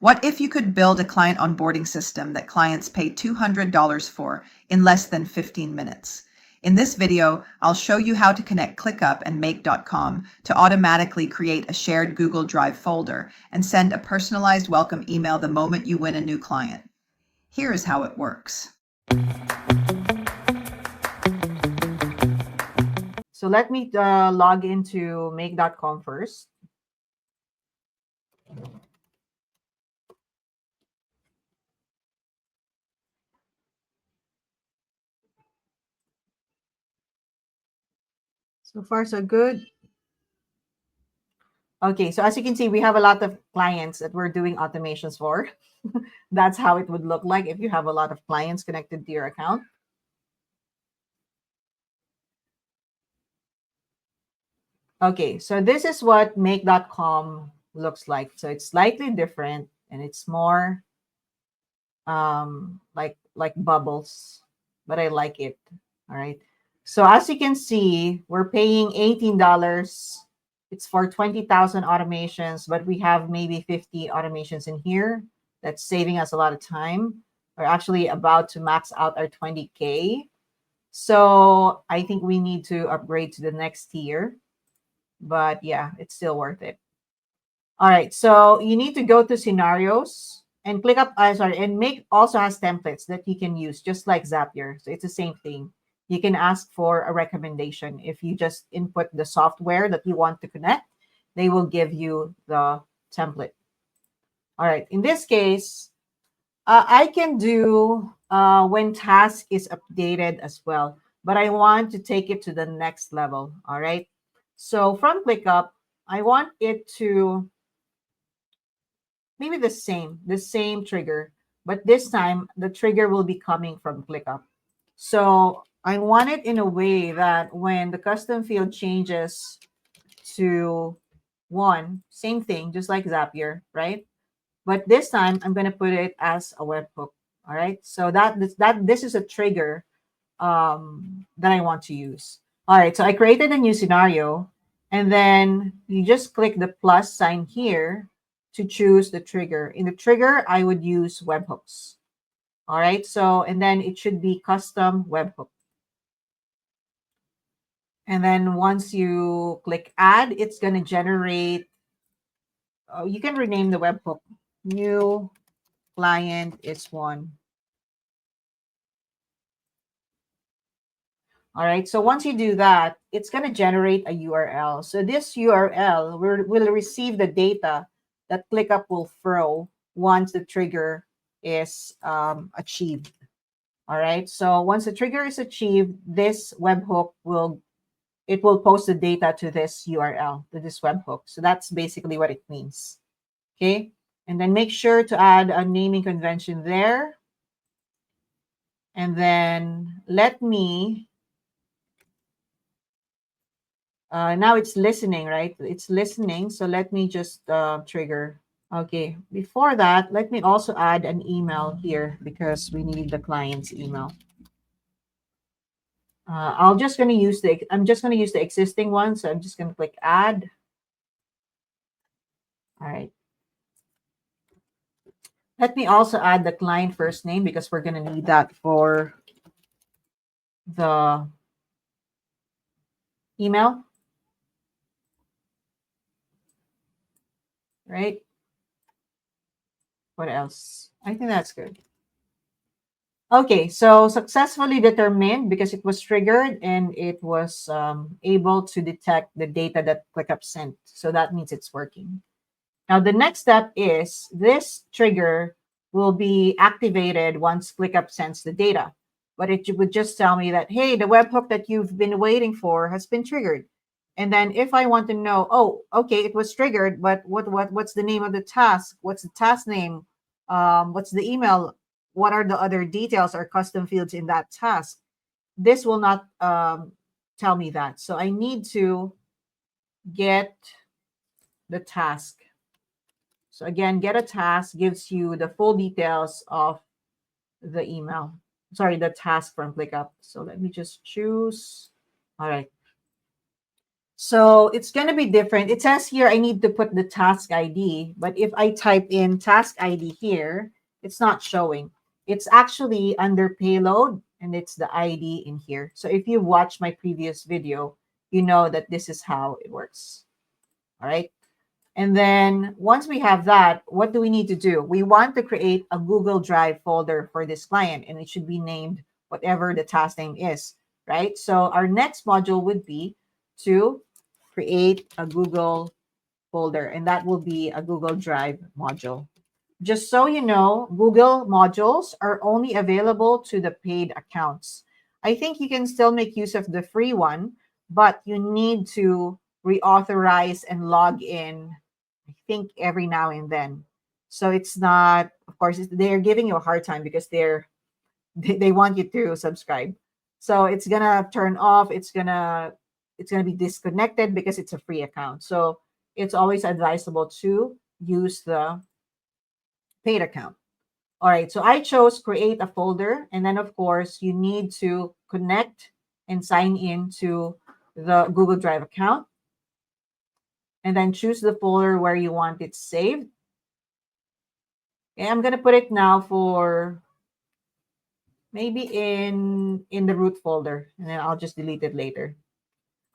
What if you could build a client onboarding system that clients pay $200 for in less than 15 minutes? In this video, I'll show you how to connect ClickUp and Make.com to automatically create a shared Google Drive folder and send a personalized welcome email the moment you win a new client. Here is how it works. So let me log into Make.com first. So far, so good. Okay, so as you can see, we have a lot of clients that we're doing automations for. That's how it would look like if you have a lot of clients connected to your account. Okay, so this is what Make.com looks like. So it's slightly different and it's more like bubbles, but I like it. All right. So as you can see, we're paying $18. It's for 20,000 automations, but we have maybe 50 automations in here. That's saving us a lot of time. We're actually about to max out our 20K. So I think we need to upgrade to the next tier. But yeah, it's still worth it. All right, so you need to go to scenarios and click up, and Make also has templates that you can use just like Zapier. So it's the same thing. You can ask for a recommendation. If you just input the software that you want to connect, they will give you the template. All right, in this case, I can do when task is updated as well, but I want to take it to the next level. All right, so from ClickUp, I want it to maybe the same trigger, but this time the trigger will be coming from ClickUp. So I want it in a way that when the custom field changes to 1, same thing, just like Zapier, right? But this time I'm going to put it as a webhook. All right. So this is a trigger that I want to use. All right. So I created a new scenario, and then you just click the plus sign here to choose the trigger. In the trigger, I would use webhooks. All right. So, and then it should be custom webhook. And then once you click add, it's going to generate, you can rename the webhook. New client is 1. All right, so once you do that, it's going to generate a URL. So this URL will receive the data that ClickUp will throw once the trigger is achieved. All right, so once the trigger is achieved, this webhook will post the data to this URL, to this webhook. So that's basically what it means. Okay, and then make sure to add a naming convention there. And then let me, now it's listening, right? It's listening. So let me just trigger. Okay, before that, let me also add an email here because we need the client's email. I'm just going to use the existing one. So I'm just going to click add. All right. Let me also add the client first name because we're going to need that for the email. Right? What else? I think that's good. Okay, so successfully determined because it was triggered and it was able to detect the data that ClickUp sent. So that means it's working. Now, the next step is this trigger will be activated once ClickUp sends the data. But it would just tell me that, hey, the webhook that you've been waiting for has been triggered. And then if I want to know, oh, okay, it was triggered, but what's the name of the task? What's the task name? What's the email? What are the other details or custom fields in that task? This will not tell me that. So I need to get the task. So again, get a task gives you the full details of the email. Sorry, the task from ClickUp. So let me just choose. All right. So it's going to be different. It says here I need to put the task ID, but if I type in task ID here, it's not showing. It's actually under payload and it's the ID in here. So if you watch my previous video, you know that this is how it works. All right. And then once we have that, what do we need to do? We want to create a Google Drive folder for this client, and it should be named whatever the task name is, right? So our next module would be to create a Google folder, and that will be a Google Drive module. Just so you know, Google modules are only available to the paid accounts. I think you can still make use of the free one, but you need to reauthorize and log in, I think, every now and then. So it's not, of course, they're giving you a hard time because they want you to subscribe. So it's gonna turn off. It's gonna be disconnected because it's a free account. So it's always advisable to use the paid account. All right, so I chose create a folder, and then of course you need to connect and sign in to the Google Drive account, and then choose the folder where you want it saved. Okay, I'm gonna put it now for maybe in the root folder, and then I'll just delete it later.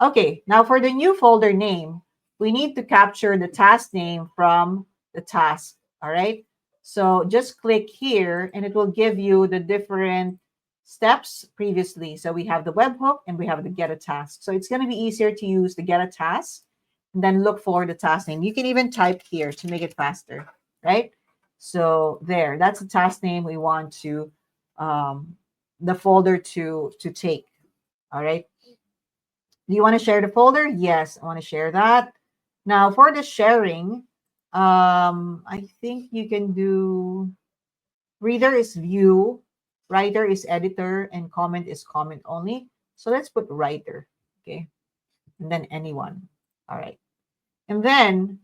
Okay, now for the new folder name, we need to capture the task name from the task. All right, so just click here and it will give you the different steps previously. So we have the webhook and we have the get a task. So it's going to be easier to use the get a task and then look for the task name. You can even type here to make it faster, right? So there, that's the task name we want to the folder to take. All right. Do you want to share the folder? Yes, I want to share that. Now for the sharing, I think you can do reader is view, writer is editor, and comment is comment only. So let's put writer, okay? And then anyone. All right. And then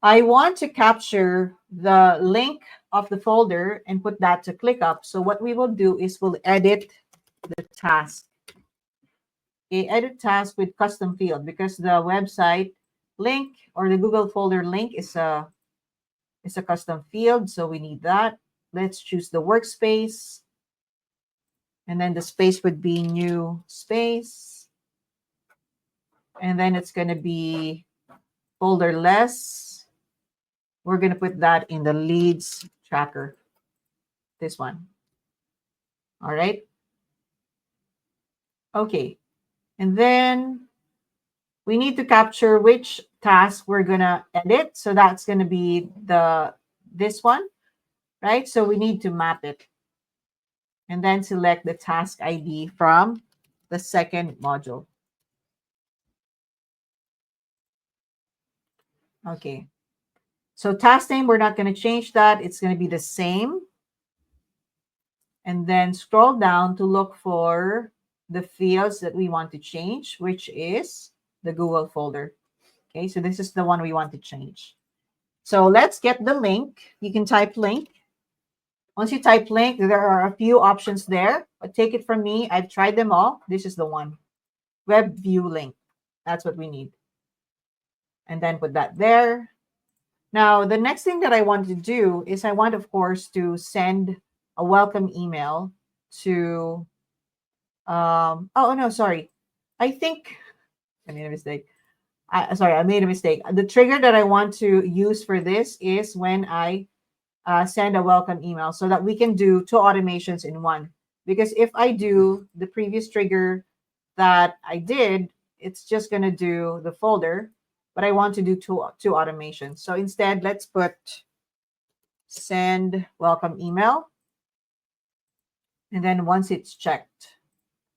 I want to capture the link of the folder and put that to ClickUp. So what we will do is we'll edit the task. Okay, edit task with custom field because the website link or the Google folder link is a custom field, so we need that. Let's choose the workspace, and then the space would be new space, and then it's going to be folderless. We're going to put that in the leads tracker, this one. All right. Okay, and then we need to capture which task we're going to edit. So that's going to be this one, right? So we need to map it. And then select the task ID from the second module. Okay. So task name, we're not going to change that. It's going to be the same. And then scroll down to look for the fields that we want to change, which is the Google folder. Okay, so this is the one we want to change. So let's get the link. You can type link. Once you type link, there are a few options there, but take it from me. I've tried them all. This is the one. Web view link. That's what we need. And then put that there. Now, the next thing that I want to do is I want, of course, to send a welcome email to, oh, no, sorry. I think I made a mistake. I made a mistake. The trigger that I want to use for this is when I send a welcome email so that we can do two automations in one. Because if I do the previous trigger that I did, it's just going to do the folder, but I want to do two automations. So instead, let's put send welcome email. And then once it's checked,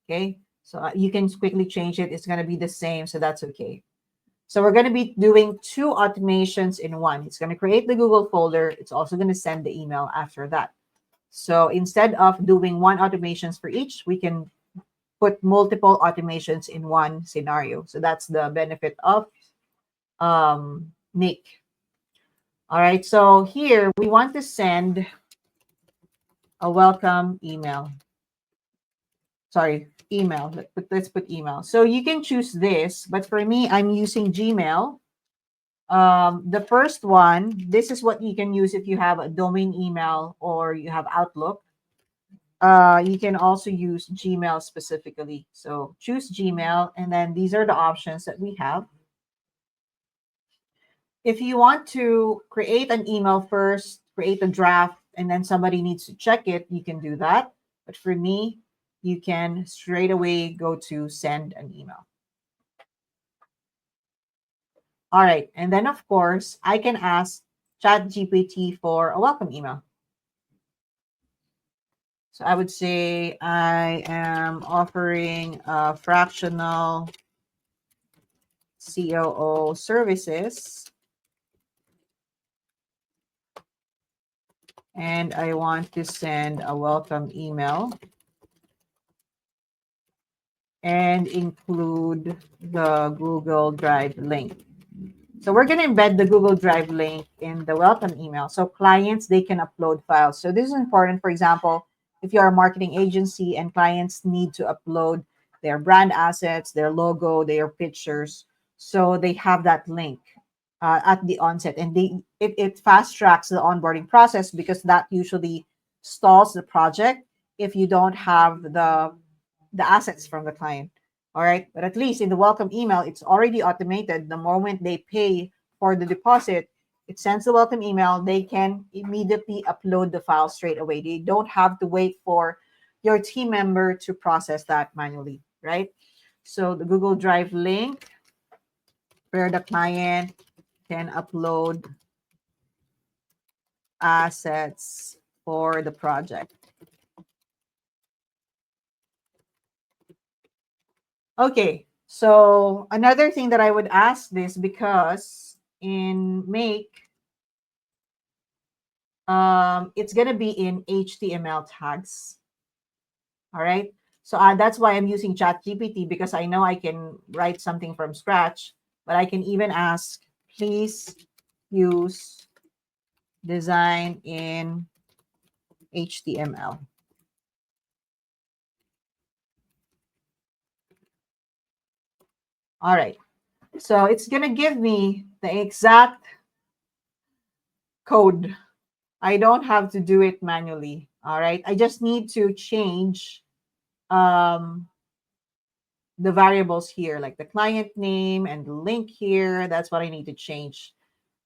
okay, so you can quickly change it. It's going to be the same, so that's okay. So we're going to be doing two automations in one. It's going to create the Google folder. It's also going to send the email after that. So instead of doing one automations for each, we can put multiple automations in one scenario. So that's the benefit of Make. All right, so here we want to send a welcome email. sorry, email. Let's put email. So you can choose this, but for me, I'm using Gmail. The first one, this is what you can use if you have a domain email or you have Outlook. You can also use Gmail specifically. So choose Gmail, and then these are the options that we have. If you want to create an email first, create a draft, and then somebody needs to check it, you can do that. But for me, you can straight away go to send an email. All right. And then, of course, I can ask ChatGPT for a welcome email. So I would say I am offering fractional COO services, and I want to send a welcome email and include the Google Drive link. So we're going to embed the Google Drive link in the welcome email. So clients, they can upload files. So this is important. For example, if you're a marketing agency and clients need to upload their brand assets, their logo, their pictures. So they have that link at the onset, and it fast tracks the onboarding process, because that usually stalls the project if you don't have the assets from the client. All right. But at least in the welcome email, it's already automated. The moment they pay for the deposit, it sends the welcome email. They can immediately upload the file straight away. They don't have to wait for your team member to process that manually, right? So the Google Drive link where the client can upload assets for the project. Okay, so another thing that I would ask this, because in Make, it's going to be in HTML tags. All right. So that's why I'm using ChatGPT, because I know I can write something from scratch, but I can even ask, please use design in HTML. All right. So it's going to give me the exact code. I don't have to do it manually. All right. I just need to change the variables here, like the client name and the link here. That's what I need to change.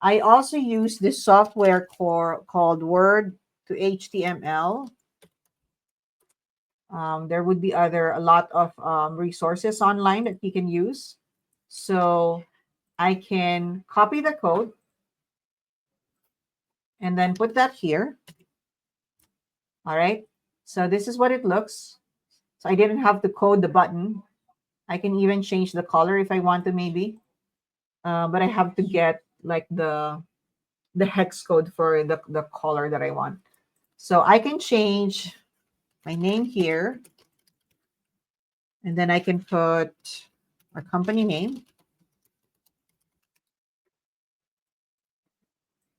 I also use this software called Word to HTML. There would be a lot of resources online that you can use. So I can copy the code and then put that here. All right. So this is what it looks. So I didn't have to code the button. I can even change the color if I want to, maybe. But I have to get like the hex code for the color that I want. So I can change my name here, and then I can put our company name.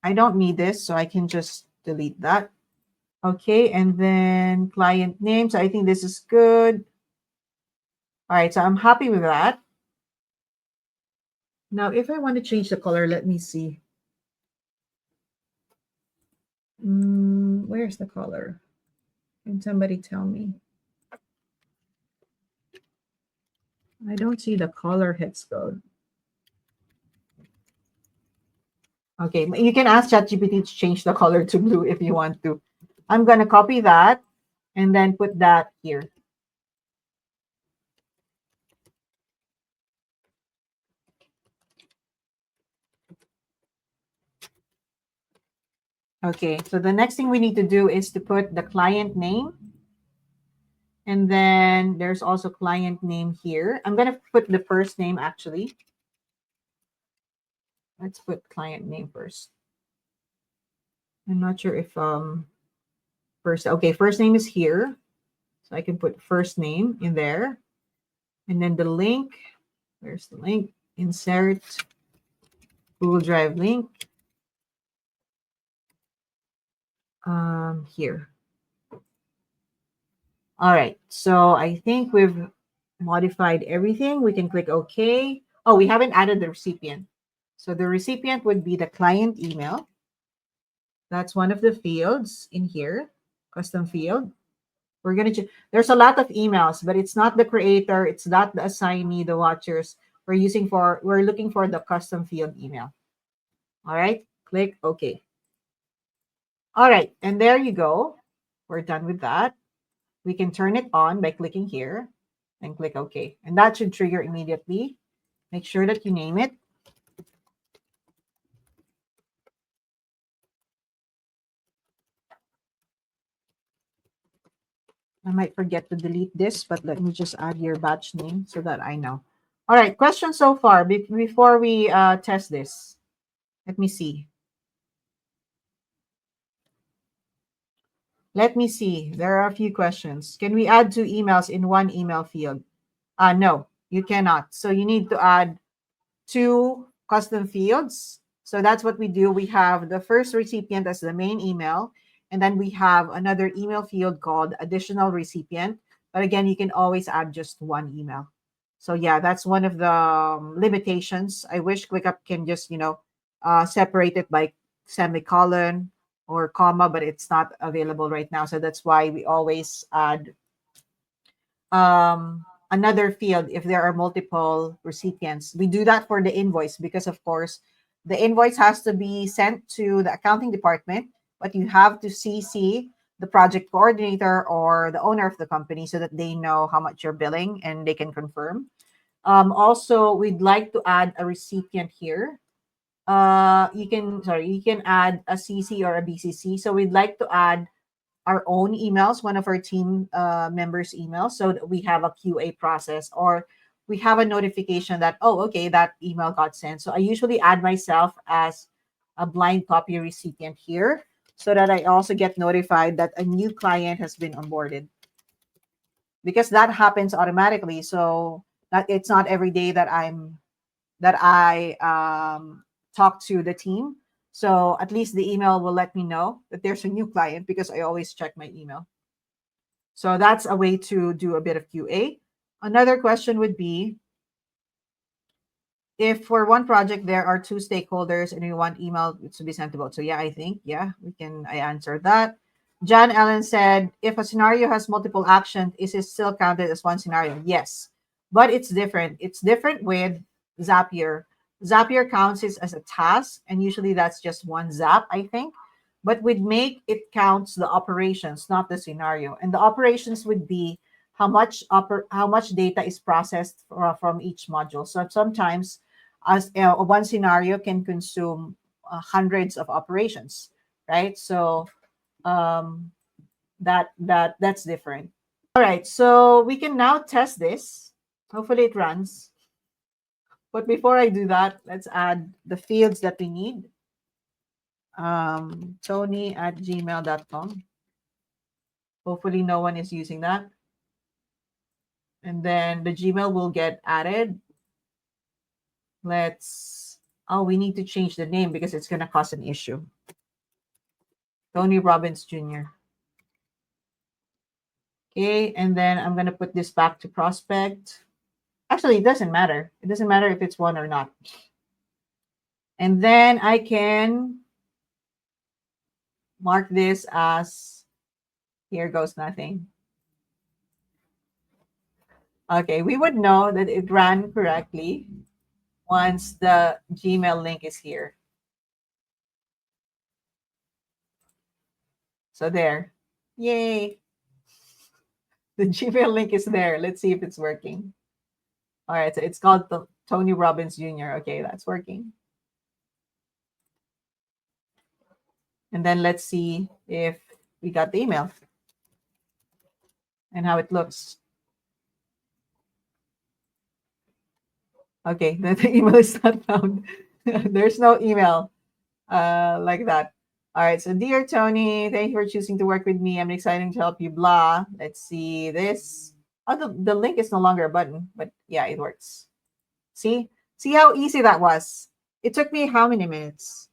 I don't need this, so I can just delete that. Okay, and then client name. So I think this is good. All right, so I'm happy with that. Now, if I want to change the color, let me see. Where's the color? Can somebody tell me? I don't see the color hex code. Okay, you can ask ChatGPT to change the color to blue if you want to. I'm going to copy that and then put that here. Okay, so the next thing we need to do is to put the client name. And then there's also client name here. I'm going to put the first name, actually. Let's put client name first. I'm not sure if first name is here. So I can put first name in there. And then the link, where's the link? Insert Google Drive link. Here. All right. So I think we've modified everything. We can click OK. Oh, we haven't added the recipient. So the recipient would be the client email. That's one of the fields in here, custom field. We're going to, there's a lot of emails, but it's not the creator. It's not the assignee, the watchers. We're looking for the custom field email. All right. Click OK. All right. And there you go. We're done with that. We can turn it on by clicking here and click OK. And that should trigger immediately. Make sure that you name it. I might forget to delete this, but let me just add your batch name so that I know. All right, questions so far before we test this. Let me see. Let me see. There are a few questions. Can we add 2 emails in one email field? No, you cannot. So you need to add 2 custom fields. So that's what we do. We have the first recipient as the main email, and then we have another email field called additional recipient. But again, you can always add just 1 email. So yeah, that's one of the limitations. I wish ClickUp can just, separate it by semicolon or comma, but it's not available right now. So that's why we always add another field if there are multiple recipients. We do that for the invoice because, of course, the invoice has to be sent to the accounting department, but you have to CC the project coordinator or the owner of the company so that they know how much you're billing and they can confirm. Also, we'd like to add a recipient here. You can add a CC or a BCC. So we'd like to add our own emails, one of our team members' emails, so that we have a QA process or we have a notification that, oh, okay, that email got sent. So I usually add myself as a blind copy recipient here so that I also get notified that a new client has been onboarded, because that happens automatically. So it's not every day that I talk to the team. So at least the email will let me know that there's a new client because I always check my email. So that's a way to do a bit of QA. Another question would be, if for one project there are 2 stakeholders and we want email to be sent to both. So yeah, I think, yeah, I answered that. John Allen said, if a scenario has multiple actions, is it still counted as one scenario? Yes, but it's different. It's different with Zapier. Zapier counts it as a task, and usually that's just one zap, I think. But with Make, it counts the operations, not the scenario. And the operations would be how much data is processed from each module. So sometimes, as one scenario can consume hundreds of operations, right? So um, that's different. All right, so we can now test this. Hopefully it runs. But before I do that, let's add the fields that we need. Tony@gmail.com. Hopefully no one is using that. And then the Gmail will get added. We need to change the name because it's going to cause an issue. Tony Robbins Jr. Okay, and then I'm going to put this back to prospect. Actually, it doesn't matter. It doesn't matter if it's one or not. And then I can mark this as here goes nothing. Okay, we would know that it ran correctly once the Gmail link is here. So there. Yay. The Gmail link is there. Let's see if it's working. All right, so it's called Tony Robbins Jr. Okay, that's working. And then let's see if we got the email and how it looks. Okay, the email is not found. There's no email like that. All right, so dear Tony, thank you for choosing to work with me. I'm excited to help you, blah. Let's see this. Oh, the link is no longer a button, but yeah, it works. See how easy that was. It took me how many minutes?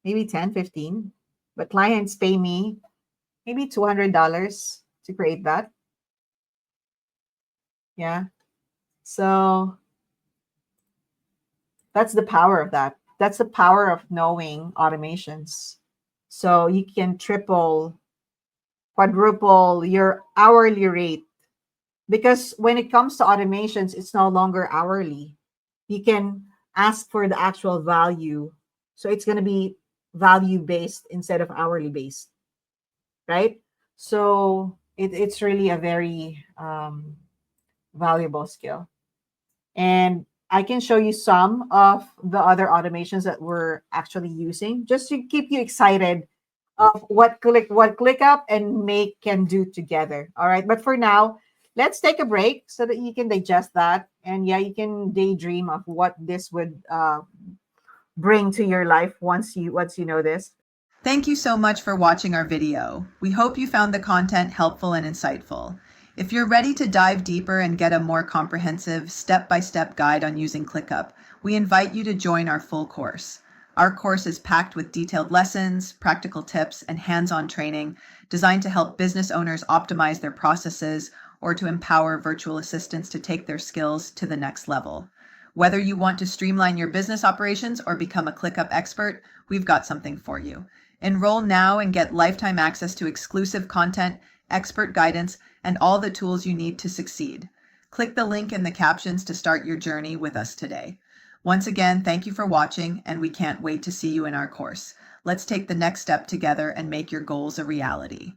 Maybe 10, 15. But clients pay me maybe $200 to create that. Yeah. So that's the power of that. That's the power of knowing automations. So you can triple, quadruple your hourly rate. Because when it comes to automations, it's no longer hourly. You can ask for the actual value. So it's going to be value based instead of hourly based, right? So it's really a very valuable skill. And I can show you some of the other automations that we're actually using just to keep you excited of what ClickUp and Make can do together. All right. But for now, let's take a break so that you can digest that. And yeah, you can daydream of what this would bring to your life once you know this. Thank you so much for watching our video. We hope you found the content helpful and insightful. If you're ready to dive deeper and get a more comprehensive step-by-step guide on using ClickUp, we invite you to join our full course. Our course is packed with detailed lessons, practical tips, and hands-on training designed to help business owners optimize their processes or to empower virtual assistants to take their skills to the next level. Whether you want to streamline your business operations or become a ClickUp expert, we've got something for you. Enroll now and get lifetime access to exclusive content, expert guidance, and all the tools you need to succeed. Click the link in the captions to start your journey with us today. Once again, thank you for watching, and we can't wait to see you in our course. Let's take the next step together and make your goals a reality.